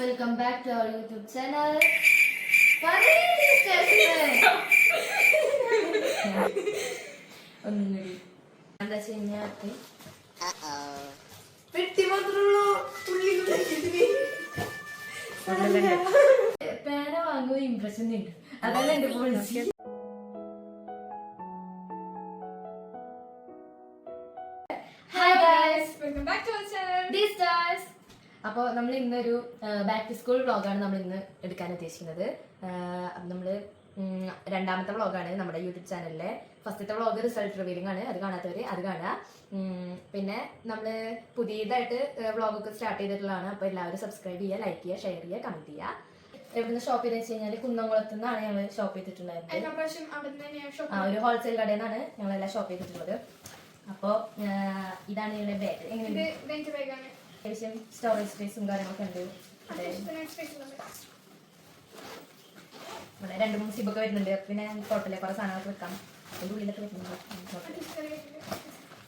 welcome back to our YouTube channel. ഒന്നുകൂടി എന്താ വെച്ച് കഴിഞ്ഞാൽ പേന വാങ്ങുക ഇംപ്രഷൻ ഉണ്ട്. അതല്ല എന്റെ policy. Hi guys, welcome back to our channel D stars. അപ്പോൾ നമ്മൾ ഇന്നൊരു ബാക്ക് ടു സ്കൂൾ വ്ളോഗാണ് നമ്മൾ ഇന്ന് എടുക്കാൻ ഉദ്ദേശിക്കുന്നത്. നമ്മൾ രണ്ടാമത്തെ വ്ളോഗാണ് നമ്മുടെ യൂട്യൂബ് ചാനലിലെ. ഫസ്റ്റത്തെ വ്ളോഗ് റിസൾട്ട് റിവീലിംഗ് ആണ്, അത് കാണാത്തവര് അത് കാണുക. പിന്നെ നമ്മൾ പുതിയതായിട്ട് വ്ളോഗൊക്കെ സ്റ്റാർട്ട് ചെയ്തിട്ടുള്ളതാണ്. അപ്പോൾ എല്ലാവരും സബ്സ്ക്രൈബ് ചെയ്യുക, ലൈക്ക് ചെയ്യുക, ഷെയർ ചെയ്യുക, കമന്റ് ചെയ്യുക. എവിടുന്ന് ഷോപ്പ് ചെയ്തെന്ന് വെച്ച് കഴിഞ്ഞാൽ കുന്നംകുളത്ത് നിന്നാണ് ഞങ്ങൾ ഷോപ്പ് ചെയ്തിട്ടുണ്ടായിരുന്നത്. ഒരു ഹോൾസെയിൽ കടയിൽ നിന്നാണ് ഞങ്ങളെല്ലാം ഷോപ്പ് ചെയ്തിട്ടുള്ളത്. അപ്പോൾ ഇതാണ് ഞങ്ങളുടെ ബാഗ്. എങ്ങനെയാണ് അത്യാവശ്യം സ്റ്റോറേജ് സ്പേസും കാര്യങ്ങളൊക്കെ ഉണ്ട്. ഇവിടെ 2-3 സിബൊക്കെ വരുന്നുണ്ട്. പിന്നെ ടോട്ടലെ കുറെ സാധനങ്ങളൊക്കെ വെക്കാം. അതിൻ്റെ ഉള്ളിലൊക്കെ വരുന്നുണ്ട്.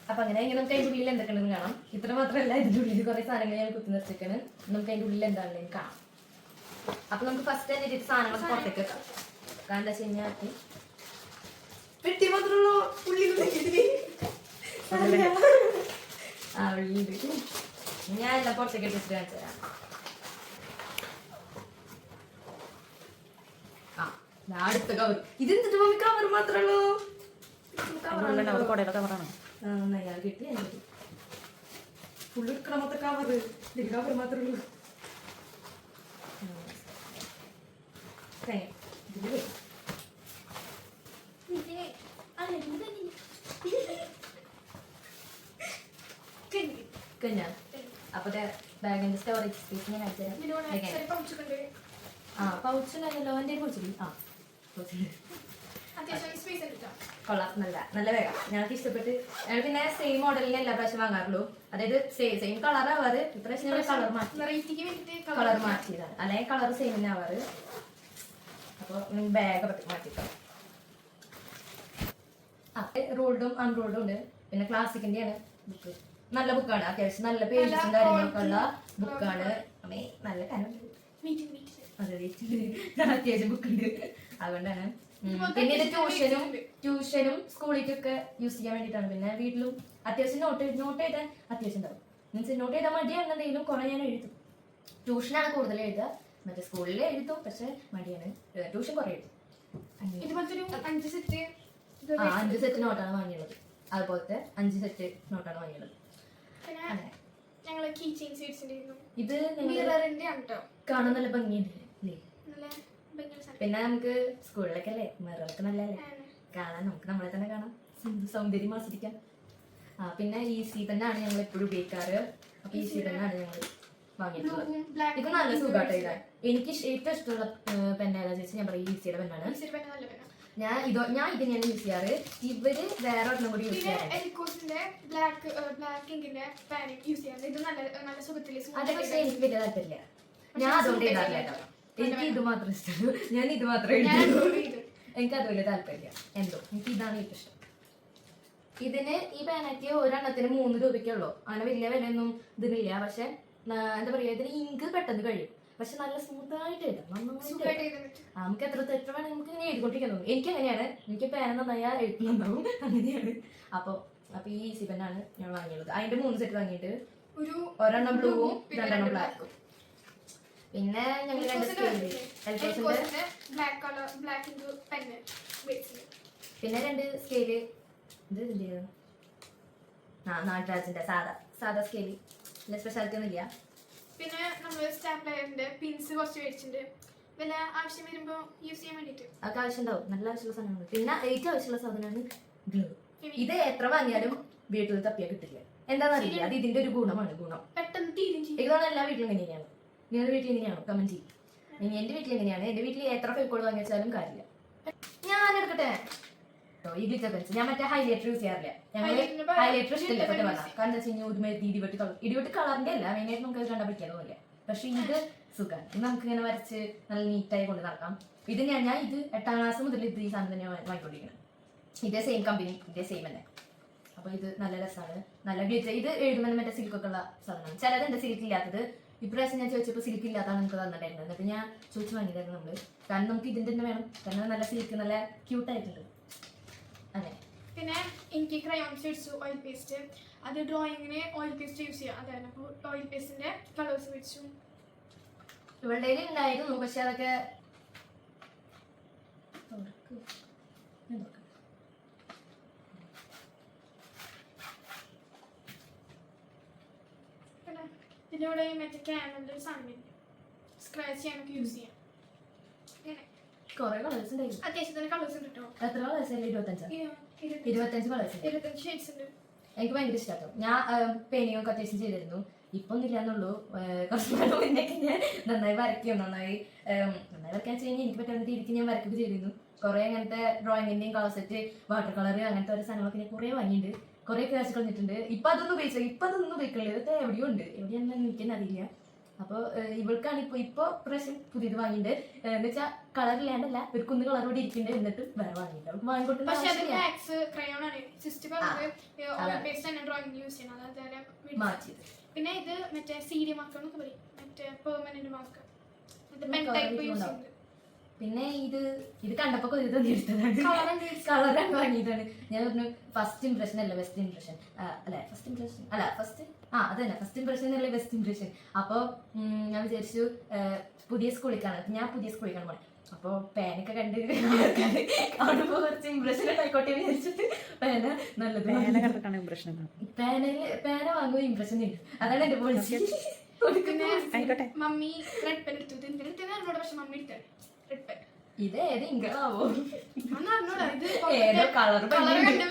അപ്പൊ അങ്ങനെ നമുക്ക് അതിൻ്റെ ഉള്ളിൽ എന്തൊക്കെ ഉണ്ടെന്ന് കാണാം. ഇത്ര മാത്രമല്ല, ഇതിൻ്റെ ഉള്ളിൽ കുറെ സാധനങ്ങൾ ഞാൻ കുത്തി നിർത്തിക്കാണ്. നമുക്ക് അതിൻ്റെ ഉള്ളിൽ എന്താണെന്ന് കാണാം. അപ്പൊ നമുക്ക് ഫസ്റ്റ് തന്നെ ഇതിന്റെ സാധനങ്ങൾ പുറത്തേക്ക് വെക്കാം. കാരണം എന്താ വെച്ച് കഴിഞ്ഞാൽ പെട്ടി മാത്രമുള്ളൂ, ഞാൻ എല്ലാം പുറത്തേക്ക് എടുത്തിട്ട് കാണിച്ചു തരാം. അടുത്ത കവർ. ഇത് എന്തിട്ട് മമ്മി കവർ മാത്രമല്ലോ, കവറാണ് കിട്ടി. ഫുള്ള് എടുക്കണ മൊത്തം കവർ, കവർ മാത്രമേ ഉള്ളൂ. അപ്പത്തെ ബാഗിന്റെ സ്റ്റോറേജ് സ്പേസ് ഞാൻ അയച്ചുതരാം. പൗച്ചിലല്ലോ എന്റെ പൗച്ചില്ല. കൊള്ളാം, നല്ല ബാഗാ. ഞങ്ങൾക്ക് ഇഷ്ടപ്പെട്ട്. ഞങ്ങൾ പിന്നെ സെയിം മോഡലിന് എല്ലാ പ്രാവശ്യം വാങ്ങാറുള്ളൂ. അതായത് സെയിം കളർ ആവാറ്. ഇപ്രാവശ്യം കളർ മാറ്റിയതാണ്, അല്ലെങ്കിൽ കളർ സെയിം തന്നെ ആവാറ്. അപ്പൊ ബാഗ് മാറ്റിക്കാം. റോൾഡും അൺറോൾഡും ഉണ്ട്. പിന്നെ ക്ലാസിക്കിന്റെയാണ് ബുക്ക്. നല്ല ബുക്കാണ്, അത്യാവശ്യം നല്ല പേജസും കാര്യങ്ങളൊക്കെ ഉള്ള ബുക്കാണ്. നല്ല കനം അത്യാവശ്യം ബുക്കുണ്ട്, അതുകൊണ്ടാണ്. പിന്നെ ഇത് ട്യൂഷനും സ്കൂളിലേക്കൊക്കെ യൂസ് ചെയ്യാൻ വേണ്ടിയിട്ടാണ്. പിന്നെ വീട്ടിലും അത്യാവശ്യം നോട്ട് എഴുതാൻ അത്യാവശ്യം ഉണ്ടാവും. മീൻസ് നോട്ട് എഴുതാൻ മടിയാണെന്നുണ്ടെങ്കിലും കുറെ ഞാൻ എഴുതും. ട്യൂഷനാണ് കൂടുതൽ എഴുതുക. മറ്റേ സ്കൂളിൽ എഴുതും, പക്ഷെ മടിയാണ്. ട്യൂഷൻ കുറെ എഴുതും. 5 സെറ്റ് നോട്ടാണ് വാങ്ങിയുള്ളത്. അതുപോലത്തെ 5 സെറ്റ് നോട്ടാണ് വാങ്ങിയുള്ളത്. ഇത് കാണാൻ നല്ല ഭംഗിയുണ്ട് അല്ലേ? പിന്നെ നമുക്ക് സ്കൂളിലൊക്കെ അല്ലേ മിററൊക്കെ നല്ലല്ലേ കാണാൻ. നമുക്ക് നമ്മളെ തന്നെ കാണാം, സൗന്ദര്യം ആസ്വദിക്കാം. പിന്നെ ഈസി തന്നെയാണ് ഞങ്ങൾ എപ്പോഴും ഉപയോഗിക്കാറ്. അപ്പൊ ഈസി തന്നെയാണ് ഞങ്ങൾ വാങ്ങിയിട്ടുള്ളത്. ഇത് നല്ല സുഖമായിട്ട് എഴുതാൻ. എനിക്ക് ഏറ്റവും ഇഷ്ടമുള്ള പെൻ ഏതാ ചോദിച്ചാൽ ഞാൻ പറയും ഈസിയുടെ പെന്നാണ്. ഞാൻ ഇതിനെയാണ് യൂസ് ചെയ്യാറ്. ഇവര് വേറെ ഒരെണ്ണം കൂടി യൂസ് ചെയ്യാറ്. അത് പക്ഷെ എനിക്ക് വലിയ താല്പര്യമില്ല. ഞാൻ അതുകൊണ്ട് എഴുതാറില്ല കേട്ടോ. എനിക്ക് ഇത് മാത്രം ഇഷ്ടമുള്ളൂ. ഞാൻ ഇത് മാത്രമേ എഴുതുള്ളൂ. എനിക്ക് അത് വലിയ താല്പര്യമില്ല. എന്തോ എനിക്ക് ഇതാണ് ഏറ്റവും ഇഷ്ടം. ഇതിന് ഈ പേനയ്ക്ക് ഒരെണ്ണത്തിന് 3 രൂപയ്ക്കുള്ളൂ. അങ്ങനെ വലിയ വിലയൊന്നും ഇതിനില്ല. പക്ഷെ എന്താ പറയാ, ഇതിന് ഇങ്ക് പെട്ടെന്ന് കഴിയും. പക്ഷെ നല്ല സ്മൂത്തായിട്ട് എഴുതാം. നമുക്ക് എത്ര തെറ്റ് വേണമെങ്കിൽ നമുക്ക് ഇങ്ങനെ എഴുതിക്കൊണ്ടിരിക്കാൻ തോന്നും. എനിക്ക് അങ്ങനെയാണ്. എനിക്ക് പേന നന്നായാൽ എഴുത്തുന്നുണ്ടാവും, അങ്ങനെയാണ്. അപ്പൊ ഈ ഈസി പെന്നാണ് ഞാൻ വാങ്ങിയുള്ളത്. അതിന്റെ 3 സെറ്റ് വാങ്ങിയിട്ട് ഒരെണ്ണം ബ്ലൂവും 2 ബ്ലാക്കും. പിന്നെ ഞങ്ങൾ 2 സ്കെയില്, പിന്നെ 2 സ്കെയില്. ഇത് ഇതിന്റെ നാട്ടരാജിന്റെ സാധാ സ്കെയില്. വലിയ സ്പെഷ്യാലിറ്റി ഒന്നും ഇല്ല. പിന്നെ നമ്മള് സ്റ്റാപ്ലറിന്റെ പിൻസ് കുറച്ച് മേടിച്ചിട്ടുണ്ട്. വല്ല ആവശ്യം വരുമ്പോ യൂസ് ചെയ്യാൻ വേണ്ടിട്ട് അതൊക്കെ ആവശ്യം ഉണ്ടാവും. നല്ല ആവശ്യമുള്ള സാധനമാണ്. പിന്നെ ഏറ്റവും ആവശ്യമുള്ള സാധനമാണ് ഗ്ലൂ. ഇത് എത്ര വാങ്ങിയാലും വീട്ടിൽ തപ്പിയാൽ കിട്ടില്ല. എന്താണെന്നറിയില്ല, അത് ഇതിന്റെ ഒരു ഗുണമാണ്. പെട്ടെന്ന് തീരും. ഇതാണ് എല്ലാ വീട്ടിലും എങ്ങനെയാണ്. നിങ്ങളുടെ വീട്ടിൽ എങ്ങനെയാണോ കമന്റ് ചെയ്യും. എന്റെ വീട്ടിൽ എങ്ങനെയാണ്. എന്റെ വീട്ടിൽ എത്ര ഫേക്കോട് വാങ്ങിച്ചാലും കാര്യമില്ല. ഞാൻ എടുക്കട്ടെ ഈ ഗ്ലിറ്റർ പെൻസിൽ. ഞാൻ മറ്റേ ഹൈലൈറ്റർ യൂസ് ചെയ്യാറില്ല. ഞങ്ങൾ ഹൈലൈറ്റർ ഇഷ്ടമില്ല പറ്റി പറഞ്ഞാൽ. കാരണം എന്താ വെച്ച് കഴിഞ്ഞാൽ ഒരുമാതിരി ഇടിവെട്ടി കളറിന്റെ അല്ല, മെയിനായിട്ട് നമുക്ക് കണ്ടാൽ പിടിക്കാൻ തോന്നില്ല. പക്ഷെ ഇത് സുഖമാണ്. ഇത് നമുക്ക് ഇങ്ങനെ വരച്ച് നല്ല നീറ്റായി കൊണ്ട് നടക്കാം. ഇത് ഞാൻ ഇത് 8ാം ക്ലാസ് മുതൽ ഇത് ഈ സാധനം തന്നെ വാങ്ങിക്കൊണ്ടിരിക്കണം. ഇതേ സെയിം കമ്പനി, ഇതേ സെയിം തന്നെ. അപ്പൊ ഇത് നല്ല രസമാണ്, നല്ല ഗ്ലിറ്റർ. ഇത് എഴുതുമ്പോൾ മറ്റേ സിൽക്കൊക്കെ ഉള്ള സാധനമാണ്. ചിലത് എന്റെ സിൽക്ക് ഇല്ലാത്തത് ഇപ്രാവശ്യം ഞാൻ ചോദിച്ചപ്പോൾ സിൽക്ക് ഇല്ലാതാണ് നമുക്ക് തന്നിട്ടുണ്ടായിരുന്നത്. എന്നിട്ട് ഞാൻ ചോദിച്ചു വാങ്ങിയതായിരുന്നു നമ്മള്. കാരണം നമുക്ക് ഇതിന്റെ തന്നെ വേണം, കാരണം നല്ല സിൽക്ക് നല്ല ക്യൂട്ടായിട്ടുണ്ട്. അങ്ങനെ പിന്നെ എനിക്ക് ക്രയോൺസ് മേടിച്ചു, ഓയിൽ പേസ്റ്റ്. അത് ഡ്രോയിങ്ങിന് ഓയിൽ പേസ്റ്റ് യൂസ് ചെയ്യാം. അതായത് അപ്പോൾ ഓയിൽ പേസ്റ്റിന്റെ കളേഴ്സ് മേടിച്ചു. ഇവളുടെ ഉണ്ടായിരുന്നു, പക്ഷെ അതൊക്കെ പിന്നെ ഇതിലൂടെ മറ്റേ ക്യാമലിന്റെ ഒരു സാധനം സ്ക്രാച്ച് ചെയ്യാനൊക്കെ യൂസ് ചെയ്യാം. ഇങ്ങനെ കുറെ കളേഴ്സ് ഉണ്ടായിരുന്നു. അത്യാവശ്യത്തിന് കളേഴ്സ് ഉണ്ട് കേട്ടോ. എത്ര കളേഴ്സ് അല്ലേ? 25 കളേഴ്സ്. 25 ഷെയ്ഡ്സ് ഉണ്ട്. എനിക്ക് ഭയങ്കര ഇഷ്ടമാട്ടോ. ഞാൻ പെയിന്റിംഗ് ഒക്കെ അത്യാവശ്യം ചെയ്തിരുന്നു. ഇപ്പൊ ഒന്നും ഇല്ലാന്നുള്ളൂ. കുറച്ച് നാൾ മുന്നേക്ക് ഞാൻ നന്നായി വരയ്ക്കും. നന്നായി വരയ്ക്കാൻ വെച്ച് കഴിഞ്ഞാൽ എനിക്ക് പറ്റുന്ന രീതിക്ക് ഞാൻ വരയ്ക്കൊക്കെ ചെയ്തിരുന്നു. കുറെ അങ്ങനത്തെ ഡ്രോയിങ്ങിന്റെയും കളർ സെറ്റ്, വാട്ടർ കളർ, അങ്ങനത്തെ ഒരു സാധനങ്ങളൊക്കെ ഞാൻ കുറെ വാങ്ങിയിട്ടുണ്ട്. കുറെ ക്യാഷ് കളഞ്ഞിട്ടുണ്ട്. ഇപ്പൊ അതൊന്നും ഉപയോഗിക്കില്ല. ഇതൊക്കെ എവിടെയോ ഉണ്ട്, എവിടെയാണെന്ന് എനിക്ക് തന്നെ അറിയില്ല. അപ്പോൾ ഇവൾക്കാണ് ഇപ്പൊ പ്രാവശ്യം പുതിയത് വാങ്ങിയിട്ട് എന്ന് വെച്ചാൽ കളർ ഇല്ലാണ്ടല്ല, ഒരു കുന്ന് കളർ കൂടി ഇരിക്കുന്നുണ്ട്. എന്നിട്ട് വേറെ വാങ്ങിയിട്ട് വാങ്ങിക്കൊടുക്കുന്ന മാറ്റിയത്. പിന്നെ ഇത് മറ്റേ CD മാർക്ക് എന്നൊക്കെ പറയും, മറ്റേ പെർമനന്റ് മാർക്ക്. പിന്നെ ഇത് കണ്ടപ്പോ ഇത് എടുത്തതാണ്, കളറാണ് വാങ്ങിയതാണ്. ഞാൻ പറഞ്ഞു ഫസ്റ്റ് ഇംപ്രഷൻ അല്ല ബെസ്റ്റ് ഇംപ്രഷൻ ഫസ്റ്റ് ഇംപ്രഷൻ അല്ല ബെസ്റ്റ് ഇംപ്രഷൻ. അപ്പൊ ഞാൻ വിചാരിച്ചു പുതിയ സ്കൂളിലേക്കാണ്, ഞാൻ പുതിയ സ്കൂളിലേക്കാണ് പോണേ. അപ്പൊ പേനൊക്കെ കണ്ട് കാണുമ്പോ കുറച്ച് ഇംപ്രഷൻ ആയിക്കോട്ടെ വിചാരിച്ചിട്ട് പേന നല്ലത് പേന വാങ്ങുമ്പോ ഇംപ്രഷൻ തരും. അതാണ് എന്റെ പോളിസി. മമ്മി റെഡ് പെൻ എടുത്തു. പക്ഷെ മമ്മി എടുത്തത് റെഡ് പെൻ. ഇത് ഏത് ഇങ്കാവോ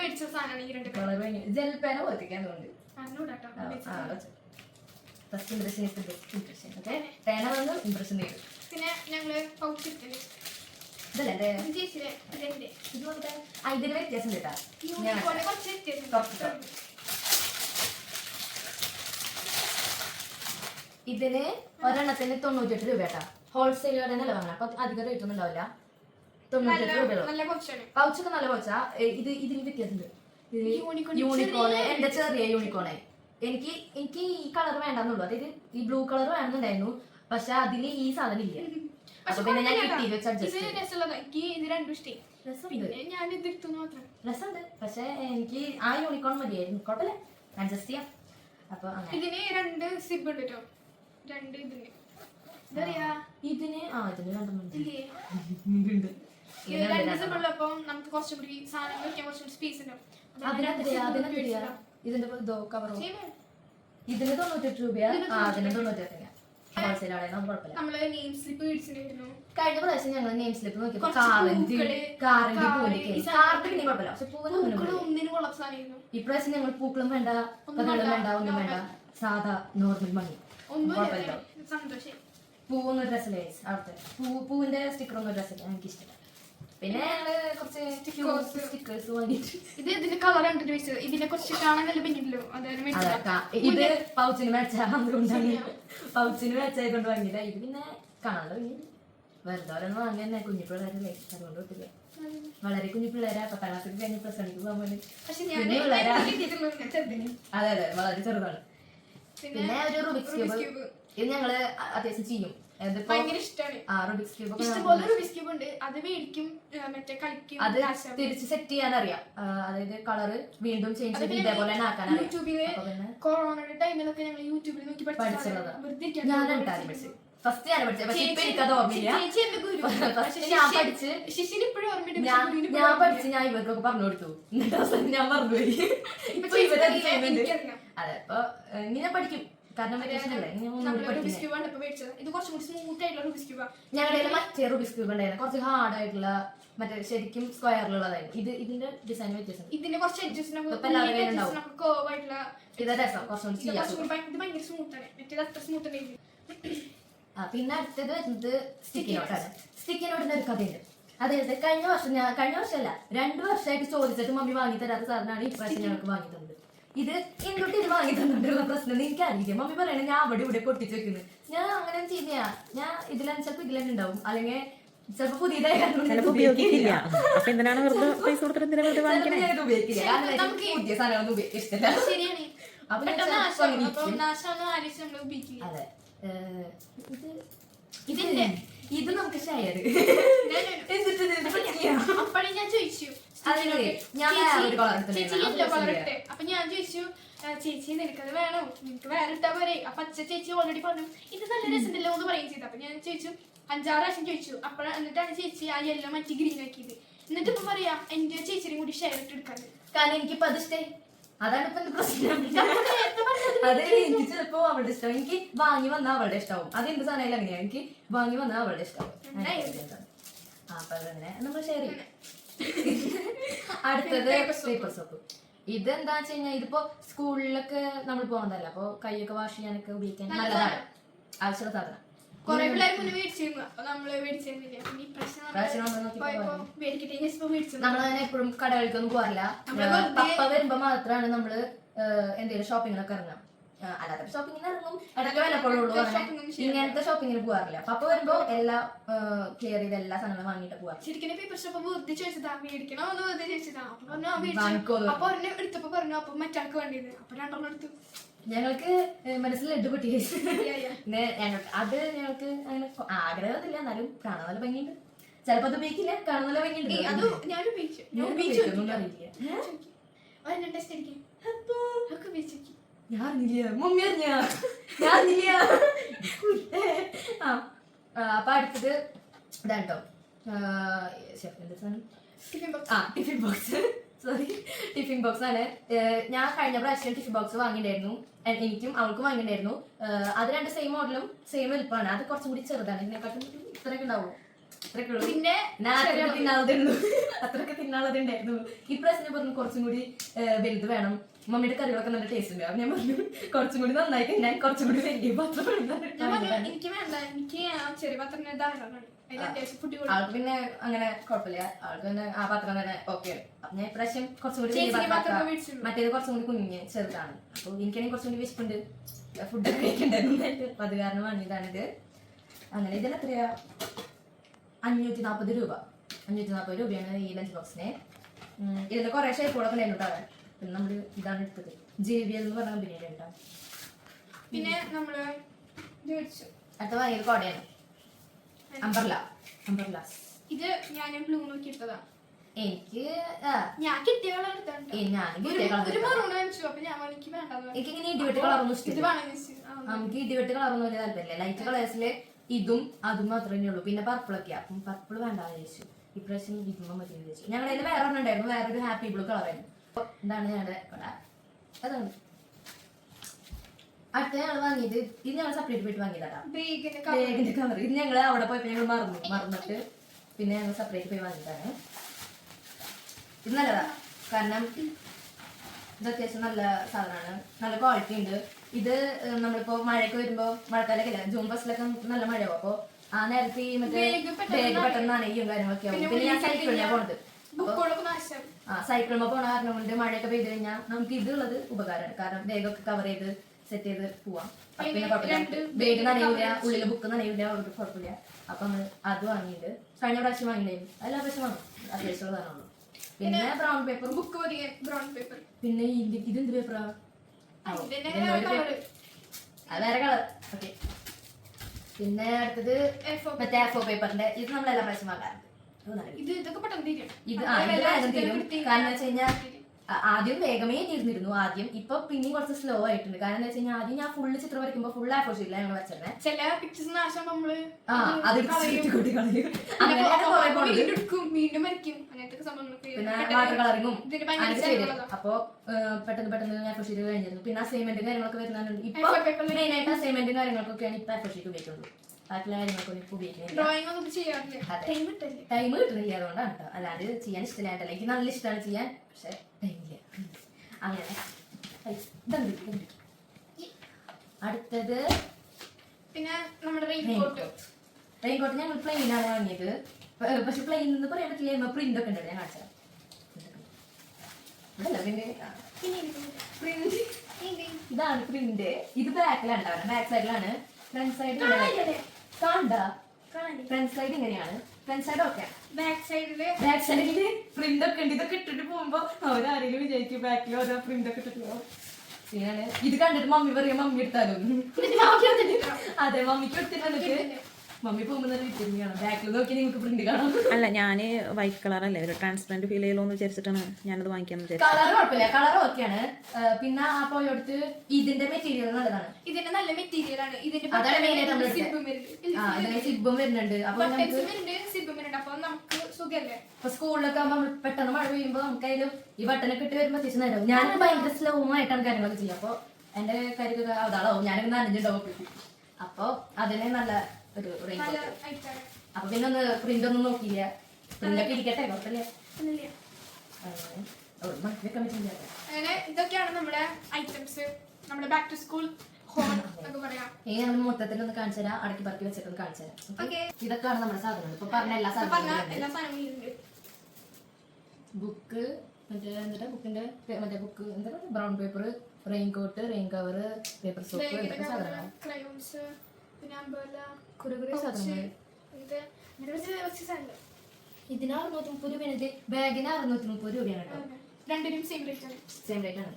മേടിച്ച സാധനമാണ്. ജെൽ പേന പോത്തിക്കാൻ തോന്നുന്നു. First impression is best impression. Okay, പേന വന്ന് ഇംപ്രഷൻ തരും. പിന്നെ ഞങ്ങള് പൗച്ച് എടുത്തത് ഇതിന് വ്യത്യാസം കേട്ടാ. ഇതിന് ഒരെണ്ണത്തിന് 98 രൂപ കേട്ടാ. ഹോൾസെയിൽ തന്നെ വാങ്ങണം. അപ്പൊ അധികം റേറ്റ് ഒന്നും ഉണ്ടാവില്ല. 98 രൂപയുള്ളൂ. പൗച്ചൊക്കെ നല്ല പൗച്ചാ. ഇതിന് വ്യത്യാസമുണ്ട്. യൂണിക്കോണ്, എന്റെ ചെറിയ യൂണിക്കോണേ. എനിക്ക് ഈ കളർ വേണ്ടെന്നുള്ളൂ. അതായത് ഈ ബ്ലൂ കളർ വേണമെന്നുണ്ടായിരുന്നു, പക്ഷെ അതില് ഈ സാധനം ഇല്ല. അപ്പൊ പിന്നെ ഞാൻ കിട്ടി വെച്ച് അഡ്ജസ്റ്റ്. രസമുണ്ട്, പക്ഷെ എനിക്ക് ആ യൂണിക്കോൺ മതിയായിരുന്നു. കുഴപ്പമില്ല, അഡ്ജസ്റ്റ് ചെയ്യാം. അപ്പൊ ഇതിന് 2 സിബ് ഉണ്ട് കേട്ടോ. 2 ഇതിന് നമുക്ക് കുറച്ചും കൂടി സാധനങ്ങൾ വെക്കാൻ കുറച്ചും സ്പേസ് ഉണ്ടാവും. ഇതിന്റെ കവറോ ഇതിന് 98 രൂപയാ. അതിന് 98. നമ്മള് നെയിം സ്ലിപ്പ് മേടിച്ചിട്ടുണ്ടായിരുന്നു. കഴിഞ്ഞ പ്രാവശ്യം ഞങ്ങൾ നെയിം സ്ലിപ്പ് നോക്കിയപ്പോ കാറിന്റെ കുഴപ്പമില്ല, പക്ഷെ ഒന്നിനും കൊള്ളാത്ത സാധനമായിരുന്നു. ഇപ്രാവശ്യം ഞങ്ങൾ പൂക്കളും വേണ്ട, കഥകളും വേണ്ട, ഒന്നും വേണ്ട, സാധാ നോർമൽ മണി. സന്തോഷം. പൂവൊന്നും ഡ്രസ്സില്ലേ അവിടുത്തെ പൂവിന്റെ സ്റ്റിക്കർ ഒന്നും ഡ്രസ്സില്ല, എനിക്ക് ഇഷ്ടമില്ല. പിന്നെ ഞങ്ങള് കുറച്ച് സ്റ്റിക്കേഴ്സ് വാങ്ങിയിട്ട് ഇതിന്റെ കളർ കണ്ടിട്ട് വെച്ചത്. ഇതിനെ കുറച്ച് കാണാൻ നല്ല പിന്നില്ലോ. ഇത് പൗച്ചിന് മേടിച്ചായതുകൊണ്ടാണ്, പൗച്ചിന് മേടിച്ചായതുകൊണ്ട് വാങ്ങിയില്ല. ഇത് പിന്നെ കാണാൻ വെറുതെ ഒരെണ്ണം വാങ്ങി തന്നെ. കുഞ്ഞു പിള്ളേരല്ലേ, അതുകൊണ്ട് ഒത്തില്ല. വളരെ കുഞ്ഞു പിള്ളേരാ. 10ാം ക്ലാസ്സിൽ കഴിഞ്ഞ് +1 പോകാൻ വേണ്ടി അതെ വളരെ ചെറുതാണ്. പിന്നെ ഒരു റുബിക്സ് ക്യൂബ്, ഇത് ഞങ്ങള് അത്യാവശ്യം ചെയ്യും. അത് തിരിച്ച് സെറ്റ് ചെയ്യാൻ അറിയാം. അതായത് കളറ് വീണ്ടും ചേഞ്ച് ചെയ്ത് ഇതേപോലെ കൊറോണയുടെ ടൈമിലൊക്കെ ഞങ്ങൾ യൂട്യൂബിൽ നോക്കി പഠിച്ചതാണ്. ഫസ്റ്റ് ഞാൻ പഠിച്ചത്, പക്ഷെ ഇപ്പൊ എനിക്കത് ഓർമ്മയില്ല. ഞാൻ പഠിച്ച് ഞാൻ ഇവർക്കൊക്കെ പറഞ്ഞു കൊടുത്തു. എന്നിട്ട് ഞാൻ മറന്നുപോയി. അതെ, അപ്പൊ ഇങ്ങനെ പഠിക്കും. ഞങ്ങളുടെ മറ്റേ റുബിക്സ് ക്യൂബ് ഉണ്ടായിരുന്നു, കുറച്ച് ഹാർഡ് ആയിട്ടുള്ള, മറ്റേ ശരിക്കും സ്ക്വയറിലുള്ളതായിരുന്നു. ഇതിന്റെ ഡിസൈൻ വ്യത്യാസം. ഇതിന്റെ കുറച്ച് പിന്നെ അടുത്തത് വരുന്നത് സ്റ്റിക്കി നോട്ടാണ്. സ്റ്റിക്കി നോട്ടിന്റെ ഒരു കഥയുണ്ട്. അതായത് കഴിഞ്ഞ വർഷമല്ല 2 വർഷമായിട്ട് ചോദിച്ചിട്ട് മമ്മി വാങ്ങി തരാത്ത സാധനമാണ് ഇപ്രാവശ്യം ഞങ്ങൾക്ക് വാങ്ങി തന്നത്. ഇത് എന്തൊട്ട് ഇത് വാങ്ങി തന്നിട്ടുള്ള പ്രശ്നം എനിക്ക് അറിയില്ല. മമ്മി പറയണേ ഞാൻ അവിടെ ഇവിടെ പൊട്ടിച്ച് വെക്കുന്നത്. ഞാൻ അങ്ങനെ ചെയ്യാ. ഞാൻ ചിലപ്പോ ഇതിലെന്നെ ഉണ്ടാവും, അല്ലെങ്കിൽ ചിലപ്പോ പുതിയതായി ഉപയോഗിക്കില്ല. പുതിയ സാധനങ്ങളൊന്നും ഉപയോഗിക്കില്ല. അതെ, ഇതിന്റെ ഇത് നമുക്ക് ഷെയർ അപ്പഴേ ഞാൻ ചോദിച്ചു ഞാൻ ചേച്ചി യെല്ലോ കളർ ഇട്ടേ. അപ്പൊ ഞാൻ ചോദിച്ചു ചേച്ചി നിനക്കത് വേണോ, നിനക്ക് വേറെ ഇട്ടാ പോരെ. അപ്പൊ അച്ഛ ചേച്ചി ഓൾറെഡി പറഞ്ഞു ഇത് നല്ല രസമുണ്ടല്ലോ എന്ന് പറയും ചെയ്തു. അപ്പൊ ഞാൻ ചോദിച്ചു 5-6 പ്രാവശ്യം ചോദിച്ചു. എന്നിട്ടാണ് ചേച്ചി ആ യെല്ലോ മറ്റി ഗ്രീൻ ആക്കിയത്. എന്നിട്ട് ഇപ്പൊ പറയാ എന്റെ ചേച്ചിയും കൂടി ഷെയർ ഇട്ട് എടുക്കാറ്. കാരണം എനിക്കിപ്പോ അത് ഇഷ്ടേ. അതാണ് ഇപ്പൊ എന്റെ പ്രശ്നം. അതെ, എനിക്ക് ചിലപ്പോ അവളുടെ ഇഷ്ടം, എനിക്ക് വാങ്ങി വന്നാൽ അവളുടെ ഇഷ്ടമാവും. അത് എന്ത് സാധനം അങ്ങനെയാ, എനിക്ക് വാങ്ങി വന്നാൽ അവളുടെ ഇഷ്ടമാവും. അപ്പൊ അതങ്ങനെ നമ്മൾ ഷെയർ ചെയ്യും. അടുത്തത് പേപ്പർ സോപ്പ്. ഇതെന്താ വെച്ച് കഴിഞ്ഞാൽ ഇതിപ്പോ സ്കൂളിലൊക്കെ നമ്മൾ പോകുന്നതല്ല, അപ്പൊ കൈയൊക്കെ വാഷ് ചെയ്യാനൊക്കെ ഉപയോഗിക്കാൻ നല്ലതാണ്, ആവശ്യമുള്ള സാധനം. കൊറേ പിള്ളേർ മുന്നേ മേടിച്ചിരുന്നു. അപ്പൊ നമ്മള് മേടിച്ചിരുന്നില്ല. നമ്മളങ്ങനെ എപ്പോഴും കടകൾക്കൊന്നും പോകാറില്ല. പപ്പ വരുമ്പോ മാത്രമാണ് നമ്മള് എന്തെങ്കിലും ഷോപ്പിങ്ങിനൊക്കെ ഇറങ്ങാം. അല്ലാത്ത ഷോപ്പിങ്ങിന് ഇറങ്ങും, ഇടയ്ക്ക് വല്ലപ്പോഴുള്ളൂ. ഇങ്ങനത്തെ ഷോപ്പിങ്ങിന് പോകാറില്ല. പപ്പ വരുമ്പോ എല്ലാം ക്ലിയർ ചെയ്ത് എല്ലാ സാധനങ്ങളും വാങ്ങിയിട്ട് പോവാം. ശരിക്കും പേപ്പർ ഷോപ്പ് വെറുതെ ചോദിച്ചതാ, മേടിക്കണോ എന്ന് വെറുതെ ചോദിച്ചതാ. അപ്പൊ അപ്പൊ ഒരെണ്ണം എടുത്തപ്പോ പറഞ്ഞു അപ്പൊ മറ്റാൾക്ക് വേണ്ടിയത്. അപ്പൊ 2 എടുത്തു. ഞങ്ങൾക്ക് മനസ്സിൽ ഇട്ടുപൊട്ടി. പിന്നെ അത് ഞങ്ങൾക്ക് അങ്ങനെ ആഗ്രഹത്തില്ല, എന്നാലും കാണാൻ നല്ല ഭംഗിയുണ്ട്. ചിലപ്പോ അത് ഉപയോഗിക്കില്ല, കാണാൻ നല്ല ഭംഗിയുണ്ട്. അത് ഞാൻ ഉപയോഗിച്ചു. ഞാൻ അറിഞ്ഞില്ല, മമ്മി അറിഞ്ഞില്ല. അപ്പൊ അടുത്തത് ഇതാട്ടോ tiffin box. Sorry, tiffin box ആണ്. ഞാൻ കഴിഞ്ഞ പ്രാവശ്യം ടിഫിൻ ബോക്സ് വാങ്ങിയിട്ടുണ്ടായിരുന്നു, എനിക്കും അവൾക്കും വാങ്ങിയിട്ടുണ്ടായിരുന്നു. അത് 2 സെയിം മോഡലും സെയിം വലുപ്പമാണ്. അത് കുറച്ചും കൂടി ചെറുതാണ്, ഇതിനെക്കാട്ടും ഇത്രയൊക്കെ ഉണ്ടാവുള്ളൂ. അത്രയൊക്കെ ഉള്ളൂ. പിന്നെ അത്രയൊക്കെ തിന്നാളതുണ്ടായിരുന്നു. ഈ പ്രാവശ്യം പറഞ്ഞു കുറച്ചും കൂടി വലുത് വേണം, മമ്മിയുടെ കറികളൊക്കെ നല്ല ടേസ്റ്റ് ഉണ്ട്. അപ്പൊ ഞാൻ പറഞ്ഞു കുറച്ചും കൂടി നന്നായിട്ട് ഞാൻ കുറച്ചും കൂടി വലിയ പാത്രം. എനിക്ക് വേണ്ട, എനിക്ക് ചെറിയ പാത്രം ധാരാളമാണ്. ആൾക്ക് പിന്നെ അങ്ങനെ കുഴപ്പമില്ല, ആൾക്ക് പിന്നെ ആ പാത്രം തന്നെ ഓക്കെ. അപ്പൊ ഞാൻ ഇപ്രാവശ്യം കുറച്ചും കൂടി മറ്റേത് കുറച്ചും കൂടി കുഞ്ഞ് ചെറുതാണ്. അപ്പൊ എനിക്കാണെങ്കിൽ കുറച്ചും കൂടി വിശപ്പുണ്ട്, ഫുഡൊക്കെ കഴിക്കണ്ടായിരുന്നു. അപ്പൊ അത് കാരണം വാങ്ങിയതാണിത്. അങ്ങനെ ഇതിന് എത്രയാ, 540 രൂപ. 540 രൂപയാണ് ഈ ലഞ്ച് ബോക്സിന്. ഇതിന്റെ കുറെ ഷേപ്പുകളൊക്കെ ഉണ്ടായിരുന്നു കേട്ടോ. പിന്നെ നമ്മള് ഇതാണ് എടുത്തത്, JVL എന്ന് പറഞ്ഞ കമ്പനിയുടെ ഉണ്ടാവും. പിന്നെ നമ്മള് അടുത്ത വാങ്ങിയത് കോടയാണ്, അംബർല. ഇത് ഞാൻ ബ്ലൂ നോക്കി എടുത്തതാ. എനിക്ക് ഞാൻ കിട്ടിയ കളർ എനിക്കിങ്ങനെ ഇടിവെട്ട് കളറൊന്നും ഇഷ്ടമില്ല. നമുക്ക് ഇടിവെട്ട് കളറൊന്നും വലിയ താല്പര്യമില്ല. ലൈറ്റ് കളേഴ്സില് ഇതും അതും മാത്രമേ ഉള്ളൂ. പിന്നെ പർപ്പിളൊക്കെയാ, അപ്പം പർപ്പിൾ വേണ്ടാന്ന് ചോദിച്ചു. ഇപ്രാവശ്യം ഇതുമ്പോ മതി ചോദിച്ചു. ഞങ്ങളുടെ കയ്യിൽ വേറെ ഒന്നും ഉണ്ടായിരുന്നു, വേറൊരു ഹാപ്പി ബ്ലൂ കളറായിരുന്നു. ഇതാണ് ഞങ്ങളുടെ അതാണ്. അടുത്ത ഞങ്ങൾ വാങ്ങിയത്, ഇത് ഞങ്ങൾ സെപ്പറേറ്റ് പോയിട്ട് വാങ്ങിയതാ ബേഗിന്റെ കവർ. ഇത് ഞങ്ങൾ അവിടെ പോയപ്പോ ഞങ്ങൾ മറന്നിട്ട് പിന്നെ ഞങ്ങൾ സെപ്പറേറ്റ് പോയി വാങ്ങിയതാണ്. ഇത് നല്ലതാ, കാരണം ഇത് അത്യാവശ്യം നല്ല സാധനമാണ്, നല്ല ക്വാളിറ്റി ഉണ്ട്. ഇത് നമ്മളിപ്പോ മഴയൊക്കെ വരുമ്പോ, മഴക്കാലൊക്കെ ജൂൺ ഫസ്റ്റിലൊക്കെ നല്ല മഴയാവും. അപ്പൊ ആ നേരത്തെ ഈ മറ്റേ ബേഗ് പെട്ടെന്ന് നനയും കാര്യങ്ങളൊക്കെ ആവും. പിന്നെ ഞാൻ സൈക്കിളിലാണ് പോണത്. സൈക്കിളിൽ പോണ കാരണം കൊണ്ട് മഴയൊക്കെ പെയ്ത് കഴിഞ്ഞാൽ നമുക്ക് ഇതുള്ളത് ഉപകാരമാണ്. കാരണം ബേഗൊക്കെ കവർ ചെയ്ത് സെറ്റ് ചെയ്ത് പോവാം. പിന്നെ കുഴപ്പമില്ല, ബേഗ് നനയൂല, ഉള്ളില് ബുക്ക് നനയൂല, അവർക്ക് കുഴപ്പമില്ല. അപ്പൊ നമ്മള് അത് വാങ്ങിയിട്ട് കഴിഞ്ഞ പ്രാവശ്യം വാങ്ങിയിട്ടുണ്ടായിരുന്നു. എല്ലാ പ്രാവശ്യം വാങ്ങും, അത്യാവശ്യമുള്ള സാധനമുള്ളൂ. പിന്നെ brown paper, book brown paper. പിന്നെ ഇതെന്ത് പേപ്പറാ, അത് വേറെ കളർ. ഓക്കെ. പിന്നെ അടുത്തത് മറ്റേ A4 പേപ്പറിന്റെ. ഇത് നമ്മൾ എല്ലാ പ്രാവശ്യം വാങ്ങാറുണ്ട്. ഇത് വേഗം തീരും. കാരണം എന്ന് വെച്ച് കഴിഞ്ഞാൽ ആദ്യം വേഗമേ തീർന്നിരുന്നു ആദ്യം. ഇപ്പൊ പിന്നെയും കുറച്ച് സ്ലോ ആയിട്ടുണ്ട്. കാരണം എന്താ വെച്ച് കഴിഞ്ഞാൽ ആദ്യം ഞാൻ ഫുള്ള് ചിത്രം വരയ്ക്കുമ്പോ ഫുൾ A4 ഷീറ്റില്ല ഞങ്ങൾ വെച്ചിരുന്നത്. ചില പിക്ചേഴ്സ് നാശം നമ്മള് വീണ്ടും വരയ്ക്കും, അങ്ങനത്തെ സംഭവങ്ങളൊക്കെ. പിന്നെ വാട്ടർ കളറിങ്ങും അപ്പൊ പെട്ടെന്ന് A4 ഷീറ്റ് കഴിഞ്ഞിരുന്നു. പിന്നെ അസൈൻമെന്റും കാര്യങ്ങളൊക്കെ വരുന്നുണ്ട്. ഇപ്പൊ മെയിൻ ആയിട്ട് അസൈൻമെന്റും കാര്യങ്ങളൊക്കെയാണ് ഇപ്പൊ A4 ഷീറ്റ് ഉപയോഗിക്കുന്നത്. ബാക്കിയുള്ള കാര്യങ്ങളൊക്കെ ഇപ്പൊ ഉപയോഗിക്കുന്നില്ല. ടൈം കിട്ടുന്നില്ല, അതുകൊണ്ടാണ് കേട്ടോ. അല്ലാണ്ട് ചെയ്യാൻ ഇഷ്ടമില്ലാണ്ടല്ല, എനിക്ക് നല്ല ഇഷ്ടമാണ് ചെയ്യാൻ, പക്ഷെ ടൈമില്ല. അങ്ങനെ അടുത്തത് പിന്നെ നമ്മുടെ റെയിൻകോട്ട് ഞങ്ങൾ പ്ലെയിനാണ് വാങ്ങിയത്. പക്ഷെ പ്ലെയിൻ എന്ന് പറയാൻ പറ്റില്ല, പ്രിന്റ് ഒക്കെ ഉണ്ട്. ഞാൻ കാണിച്ചാൽ ഇതാണ് പ്രിന്റ്. ഇത് ബാക്കിലാണ് ഉണ്ടാവുന്നത്, ബാക്ക് സൈഡിലാണ്. ഫ്രണ്ട് സൈഡ് കാണണ്ട, ഫ്രണ്ട് സൈഡ് ഇങ്ങനെയാണ്. ഫ്രണ്ട് സൈഡ് ഓക്കെ, ബാക്ക് സൈഡില് പ്രിന്റ് ഒക്കെ ഉണ്ട്. ഇതൊക്കെ ഇട്ടിട്ട് പോകുമ്പോ അവരാരെങ്കിലും വിചാരിക്കും ബാക്കിൽ ഓരോ പ്രിന്റ് ഒക്കെ ഇട്ടിട്ട് പോകും. സീനാണ്. ഇത് കണ്ടിട്ട് മമ്മി പറയാം മമ്മി എടുത്താലും അതെ മമ്മിക്ക് എടുത്തിട്ട് മമ്മി പോകുമ്പോൾ തന്നെ വിറ്റിരിക്കണം. ബാക്കിൽ നോക്കി നിങ്ങൾക്ക് പ്രിന്റ് കാണാം. അല്ല ഞാന് വൈറ്റ് കളർ അല്ലേ ഒരു ട്രാൻസ്പെറന്റ് ഫീൽ ചെയ്യലോ എന്ന് വിചാരിച്ചിട്ടാണ് ഞാനത് വാങ്ങിക്കാന്ന് വിചാരിച്ചത്. കളർ കുഴപ്പമില്ല, കളർ ഓക്കെയാണ്. പിന്നെ ആ പോയടുത്ത് ഇതിന്റെ മെറ്റീരിയൽ നല്ലതാണ്. ഇതിന്റെ നല്ല മെറ്റീരിയൽ ആണ്. അതാണ് മെയിൻ ആയിട്ട് നമ്മൾ സിബും വരുന്നുണ്ട്. അപ്പൊ അപ്പൊ നമുക്ക് സുഖല്ലേ. ഇപ്പൊ സ്കൂളിലൊക്കെ ആകുമ്പോൾ പെട്ടെന്ന് മഴ പെയ്യുമ്പോൾ നമുക്ക് അതിലും ഈ ബട്ടനൊക്കെ ഇട്ട് വരുമ്പോൾ അത്യാവശ്യം നേരം ഞാനൊക്കെ ഭയങ്കര സ്ലോ ആയിട്ടാണ് കാര്യങ്ങളൊക്കെ ചെയ്യുക. അപ്പൊ എന്റെ കാര്യമൊക്കെ അതാളാവും, ഞാനൊക്കെ നനഞ്ഞുണ്ടാവും. അപ്പൊ അതിന് നല്ല ഒരു റേഞ്ച്. അപ്പൊ പിന്നെ ഒന്ന് പ്രിന്റ് ഒന്നും നോക്കിയില്ല. പ്രിന്റൊക്കെ ഇരിക്കട്ടെ, കുഴപ്പമില്ല. അങ്ങനെ ഇതൊക്കെയാണ് നമ്മുടെ ഐറ്റംസ്, നമ്മുടെ ബാക്ക് ടു സ്കൂൾ ഹോൾ എന്നൊക്കെ പറയാം. ഇനി നമ്മൾ മൊത്തത്തിലൊന്ന് കാണിച്ചു തരാം, അടക്കി പറക്കി വെച്ചിട്ടൊന്ന് കാണിച്ചു തരാം. ഇതൊക്കെയാണ് നമ്മുടെ സാധനങ്ങൾ. ഇപ്പൊ പറഞ്ഞ എല്ലാ സാധനങ്ങളും ബുക്ക്, മറ്റേ എന്നിട്ട് ബുക്കിന്റെ മറ്റേ ബുക്ക് എന്താ brown paper, rain coat, rain cover, paper soap, ഇതൊക്കെ സാധനങ്ങളാണ്. ക്രയോൺസ്, പിന്നെ അംബ്രല്ല, കുറെ സാധനങ്ങൾ. ഇതിന് 630 രൂപയാണ്. ബാഗിന് 630 രൂപയാണ് കേട്ടോ. രണ്ടിനും സെയിം റേറ്റ് ആണ്. സെയിം റേറ്റ് ആണ്.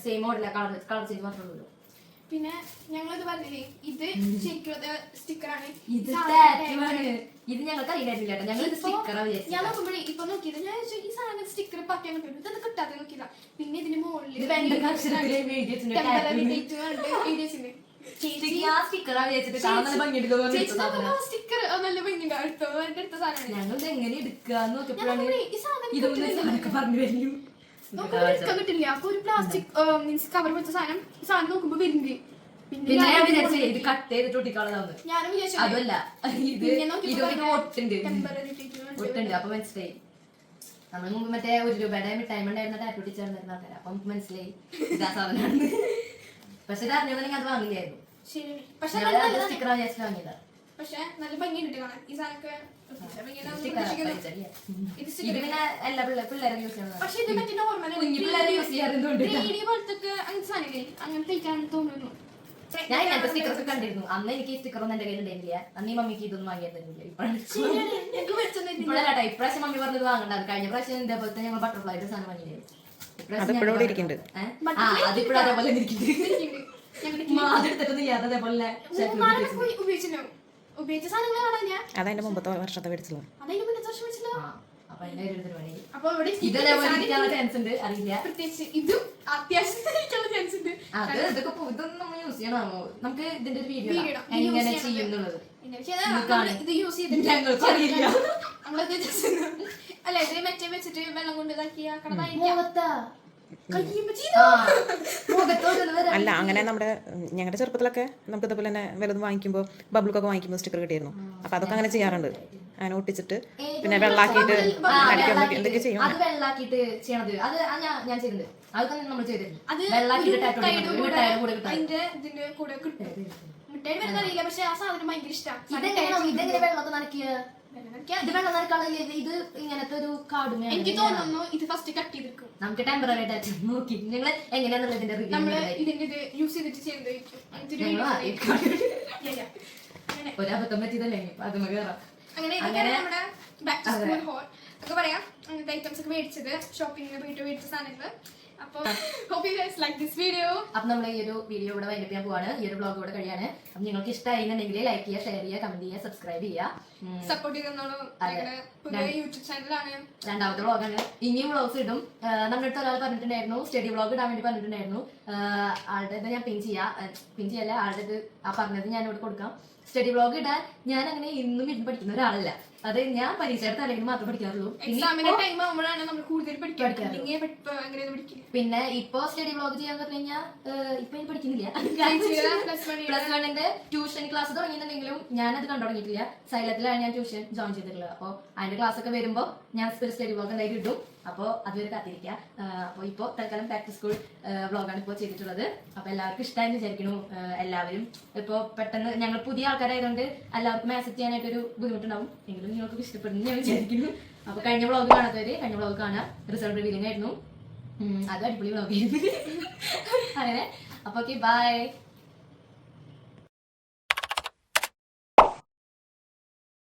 സെയിം മോഡല, കളർ ചേഞ്ച് മാത്രമേ ഉള്ളൂ. പിന്നെ ഞങ്ങളിത് പറഞ്ഞില്ലേ, ഇത് ശരിക്കുള്ളത് സ്റ്റിക്കറാണ്. ഇത് ഞങ്ങൾക്ക് അറിയില്ലായിരുന്നു കേട്ടോ. ഞങ്ങൾ സ്റ്റിക്കറാ വിചാരിച്ചു. ഞാൻ നോക്കുമ്പോഴേ ഇപ്പൊ നോക്കിയത് ഞാൻ ഈ സാധനം സ്റ്റിക്കർ പറ്റാൻ പറ്റും, ഇതൊന്നും കിട്ടാതെ നോക്കിയതാ. പിന്നെ ഇതിന് മുകളിൽ സ്റ്റിക്കർ നല്ല ഭംഗിയുണ്ട്. അടുത്ത സാധനമാണ്. ഞങ്ങൾ എങ്ങനെ എടുക്കാന്ന് നോക്കിയപ്പോഴാണ് ഇതൊക്കെ പറഞ്ഞു വരുന്നു. എടുക്കാൻ കിട്ടില്ല. അപ്പൊ ഒരു പ്ലാസ്റ്റിക് മീൻസ് കവർ വെച്ച സാധനം നോക്കുമ്പോ വരുന്നുണ്ട്. പിന്നെ ഞാൻ വിചാരിച്ചേ ഇത് കട്ട് ചെയ്ത് ഒട്ടിക്കളതാന്ന്. ഞാനും വിചാരിച്ചു അതല്ല, ഒട്ടുണ്ട്. അപ്പൊ മനസ്സിലായി. നമ്മൾ മുമ്പ് മറ്റേ 1 രൂപയുടെ മിഠായി ഉണ്ടായിരുന്ന ടാറ്റു ടീച്ചറിനായിരുന്നു ആൾക്കാർ. അപ്പൊ നമുക്ക് മനസ്സിലായി ഇതാ സാധനമാണ്. പക്ഷെ ഇത് അറിഞ്ഞാൽ അത് വാങ്ങില്ലായിരുന്നു. സ്റ്റിക്കർ വിചാരിച്ചിട്ട് വാങ്ങിയതാ. പക്ഷെ നല്ല ഭംഗിയുണ്ട് കാണാൻ ഈ സാധനമൊക്കെ. ഇത് പിന്നെ എല്ലാ പിള്ളേരും യൂസ് ചെയ്യുന്നത്. പക്ഷെ ഇത് മറ്റേ നോർമൽ കുഞ്ഞു പിള്ളേർ യൂസ് ചെയ്യാറുണ്ട്. പോലത്തെ അങ്ങനത്തെ സാധനമില്ലേ, അങ്ങനത്തെ ഇട്ടാണെന്ന് തോന്നുന്നു. ഞാൻ ഇങ്ങനത്തെ സ്റ്റിക്കറൊക്കെ കണ്ടിരുന്നു. അന്ന് എനിക്ക് ഈ സ്റ്റിക്കറൊന്നും എന്റെ കയ്യിൽ ഉണ്ടായിരുന്നില്ല. അന്ന് ഈ മമ്മിക്ക് ഇതൊന്നും വാങ്ങിയാൽ തരുന്നില്ല. ഇപ്പോഴല്ല, ഇപ്രാവശ്യം മമ്മി പറഞ്ഞത് വാങ്ങണ്ട. കഴിഞ്ഞ പ്രാവശ്യം ഇതേപോലത്തെ ഞങ്ങൾ ബട്ടർഫ്ലൈയുടെ സാധനം വാങ്ങിയിരുന്നു. അതിപ്പോഴും ഇരിക്കുന്നുണ്ട്. അതിപ്പോഴും അതേപോലെ ഉപയോഗിച്ച സാധനങ്ങൾ കാണാൻ ഞാൻ അതതിന്റെ മുമ്പത്തെ വർഷത്തെ മേടിച്ചത്. അതിന്റെ മുന്നത്തെ വർഷം വെച്ചില്ല. അപ്പൊ ഇവിടെ ചാൻസ് ഉണ്ട്, അറിയില്ല. പ്രത്യേകിച്ച് ഇതും അത്യാവശ്യം ചാൻസ് ഉണ്ട്. അത് ഇതൊക്കെ ഇതൊന്നും നമ്മൾ യൂസ് ചെയ്യണമോ? നമുക്ക് ഇതിന്റെ ഒരു വീഡിയോ എങ്ങനെ ചെയ്യുന്നുള്ളത് ഇത് യൂസ് ചെയ്തിട്ട് അല്ല ഇത് മറ്റേ വെച്ചിട്ട് വെള്ളം കൊണ്ട് ഇതാക്കിയ അല്ല അങ്ങനെ നമ്മുടെ ഞങ്ങളുടെ ചെറുപ്പത്തിലൊക്കെ നമുക്ക് ഇതുപോലെ തന്നെ വലുത് വാങ്ങിക്കുമ്പോൾ ബബിൾക്കൊക്കെ വാങ്ങിക്കുമ്പോൾ സ്റ്റിക്കർ കിട്ടിയിരുന്നു. അപ്പൊ അതൊക്കെ അങ്ങനെ ചെയ്യാറുണ്ട്. അങ്ങനെ ഒട്ടിച്ചിട്ട് പിന്നെ വെള്ളാക്കിയിട്ട് എന്തൊക്കെ ചെയ്യും. അത് വെള്ളാക്കിയിട്ട് ചെയ്യണത് അത് ഞാൻ ചെയ്തിട്ടുണ്ട്. അതൊക്കെ നമ്മൾ ചെയ്തിട്ടുണ്ട്. അതിന്റെ ഇതിന്റെ കൂടെ കിട്ടും. മിഠായി വരുന്ന അറിയില്ല, പക്ഷെ ആ സാധനം ഭയങ്കര ഇഷ്ടമാണ്. ഇതെങ്ങനെ വെള്ളമൊക്കെ നനക്കിയ ഇത് വെള്ളം നനക്കാളില്ല. ഇത് ഇങ്ങനത്തെ ഒരു കാടുമേ. എനിക്ക് തോന്നുന്നു ഇത് ഫസ്റ്റ് കട്ട് ചെയ്തിരിക്കും. നമുക്ക് ടെമ്പററി ആയിട്ട് നോക്കി നിങ്ങൾ എങ്ങനെയാന്നുള്ളതിന്റെ നമ്മള് ഇതിന്റെ ഇത് യൂസ് ചെയ്തിട്ട് ചെയ്യുന്നതായിരിക്കും. ഒരബദ്ധം പറ്റിയതല്ലേ, അത് കയറാം. അങ്ങനെ ഇതൊക്കെയാണ് നമ്മുടെ ബാക്ക് ടു സ്കൂൾ ഹോൾ ഒക്കെ പറയാം. അങ്ങനത്തെ ഐറ്റംസ് ഒക്കെ മേടിച്ചത് ഷോപ്പിംഗിന് പോയിട്ട് മേടിച്ച സാധനങ്ങൾ. അപ്പൊ hope you guys like this video. അപ്പൊ നമ്മൾ ഈ ഒരു വീഡിയോ ഇവിടെ വൈൻഡപ്പ് ചെയ്യാൻ പോവാണ്. ഈ ഒരു വ്ലോഗ് ഇവിടെ കഴിയാണ്. അപ്പൊ നിങ്ങൾക്ക് ഇഷ്ടമായിരുന്നെങ്കിൽ ലൈക്ക് ചെയ്യുക, ഷെയർ ചെയ്യുക, കമന്റ് ചെയ്യുക, സബ്സ്ക്രൈബ് ചെയ്യുക, സപ്പോർട്ട് ചെയ്തോളൂ. യൂട്യൂബ് ചാനലാണ്, രണ്ടാമത്തെ വ്ലോഗാണ്. ഇനിയും വ്ലോഗ്സ് ഇടും. നമ്മുടെ അടുത്ത് ഒരാൾ പറഞ്ഞിട്ടുണ്ടായിരുന്നു സ്റ്റഡി വ്ലോഗ് ഇടാൻ വേണ്ടി പറഞ്ഞിട്ടുണ്ടായിരുന്നു. ആളുടെ ഞാൻ പിൻ ചെയ്യല്ല, ആളുടെ ആ പറഞ്ഞത് ഞാൻ ഇവിടെ കൊടുക്കാം. സ്റ്റഡി വ്ലോഗ് ഇടാൻ ഞാൻ അങ്ങനെ ഇന്നും ഇരുന്ന് പഠിക്കുന്ന ഒരാളല്ല. അത് ഞാൻ പരീക്ഷയുടെ തലയിൽ മാത്രമേ പഠിക്കാറുള്ളൂ. പിന്നെ ഇപ്പൊ സ്റ്റഡി വ്ലോഗ് ചെയ്യാൻ പറഞ്ഞു കഴിഞ്ഞാൽ ഇപ്പൊ ഞാൻ പഠിക്കുന്നില്ല. പ്ലസ് വണ്ണിന്റെ ട്യൂഷൻ ക്ലാസ് തുടങ്ങിയിട്ടുണ്ടെങ്കിലും ഞാനത് കണ്ടു തുടങ്ങിയിട്ടില്ല. സൈലത്തിലാണ് ഞാൻ ട്യൂഷൻ ജോയിൻ ചെയ്തിട്ടുള്ളത്. അപ്പോൾ അതിന്റെ ക്ലാസ് ഒക്കെ വരുമ്പോൾ ഞാൻ സ്റ്റഡി വ്ലോഗ് എന്തായാലും ഇടും. അപ്പോൾ അതുവരെ കാത്തിരിക്കുക. അപ്പോൾ ഇപ്പോൾ തൽക്കാലം ബാക്ക് ടു സ്കൂൾ വ്ലോഗാണ് ഇപ്പോൾ ചെയ്തിട്ടുള്ളത്. അപ്പോൾ എല്ലാവർക്കും ഇഷ്ടമായെന്ന് വിചാരിക്കുന്നു. എല്ലാവരും ഇപ്പോൾ പെട്ടെന്ന് ഞങ്ങൾ പുതിയ ആൾക്കാരായതുകൊണ്ട് എല്ലാവർക്കും ആക്സെപ്റ്റ് ചെയ്യാനായിട്ടൊരു ബുദ്ധിമുട്ടുണ്ടാവും. എങ്കിലും നിങ്ങൾക്ക് ഇഷ്ടപ്പെടുന്നു ഞാൻ വിചാരിക്കുന്നു. അപ്പോൾ കഴിഞ്ഞ വ്ലോഗ് കാണാത്തവര് കഴിഞ്ഞ വ്ലോഗ് കാണാം. റിസൾട്ട് റിവീലിംഗ് ആയിരുന്നു. അത് അടിപൊളി വ്ലോഗ് ആയിരുന്നു. അങ്ങനെ അപ്പോൾ ഓക്കെ, ബൈ.